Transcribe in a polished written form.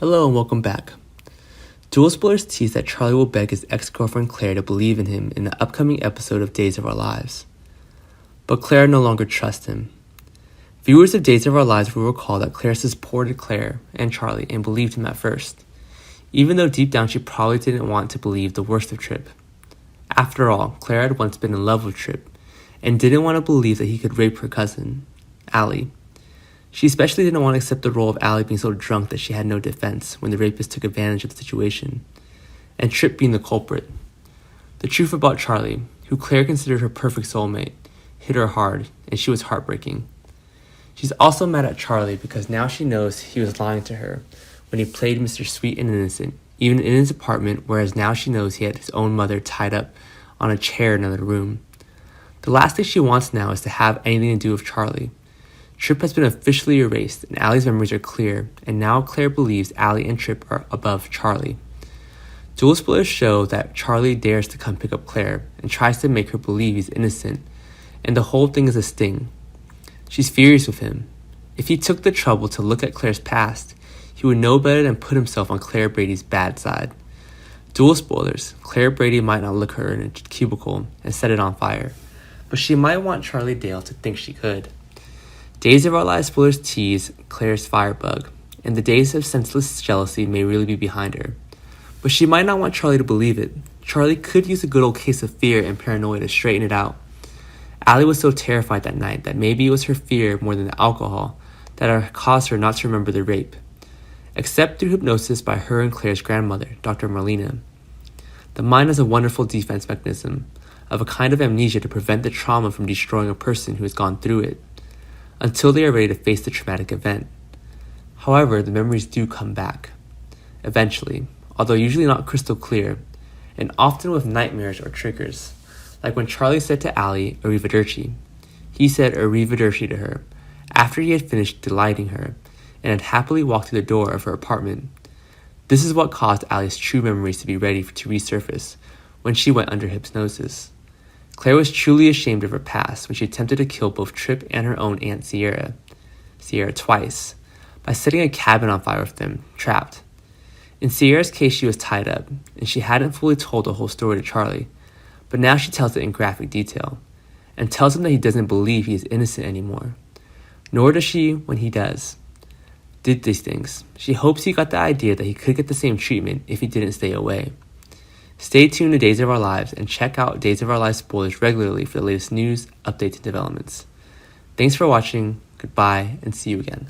Hello and welcome back. Dual spoilers tease that Charlie will beg his ex-girlfriend Claire to believe in him in the upcoming episode of Days of Our Lives. But Claire no longer trusts him. Viewers of Days of Our Lives will recall that Claire supported Claire and Charlie and believed him at first, even though deep down she probably didn't want to believe the worst of Tripp. After all, Claire had once been in love with Tripp and didn't want to believe that he could rape her cousin, Allie. She especially didn't want to accept the role of Allie being so drunk that she had no defense when the rapist took advantage of the situation, and Tripp being the culprit. The truth about Charlie, who Claire considered her perfect soulmate, hit her hard, and she was heartbreaking. She's also mad at Charlie because now she knows he was lying to her when he played Mr. Sweet and Innocent, even in his apartment, whereas now she knows he had his own mother tied up on a chair in another room. The last thing she wants now is to have anything to do with Charlie. Tripp has been officially erased, and Allie's memories are clear, and now Claire believes Allie and Tripp are above Charlie. Dual spoilers show that Charlie dares to come pick up Claire and tries to make her believe he's innocent, and the whole thing is a sting. She's furious with him. If he took the trouble to look at Claire's past, he would know better than put himself on Claire Brady's bad side. Dual spoilers, Claire Brady might not look her in a cubicle and set it on fire, but she might want Charlie Dale to think she could. Days of Our Lives spoilers tease Claire's firebug, and the days of senseless jealousy may really be behind her. But she might not want Charlie to believe it. Charlie could use a good old case of fear and paranoia to straighten it out. Allie was so terrified that night that maybe it was her fear more than the alcohol that caused her not to remember the rape, except through hypnosis by her and Claire's grandmother, Dr. Marlena. The mind has a wonderful defense mechanism of a kind of amnesia to prevent the trauma from destroying a person who has gone through it, until they are ready to face the traumatic event. However, the memories do come back, eventually, although usually not crystal clear, and often with nightmares or triggers, like when Charlie said to Allie, "Arrivederci." He said "Arrivederci" to her, after he had finished delighting her, and had happily walked through the door of her apartment. This is what caused Allie's true memories to be ready to resurface when she went under hypnosis. Claire was truly ashamed of her past when she attempted to kill both Tripp and her own Aunt Sierra twice, by setting a cabin on fire with them, trapped. In Sierra's case, she was tied up, and she hadn't fully told the whole story to Charlie, but now she tells it in graphic detail, and tells him that he doesn't believe he is innocent anymore. Nor does she when he did these things. She hopes he got the idea that he could get the same treatment if he didn't stay away. Stay tuned to Days of Our Lives and check out Days of Our Lives spoilers regularly for the latest news, updates, and developments. Thanks for watching, goodbye, and see you again.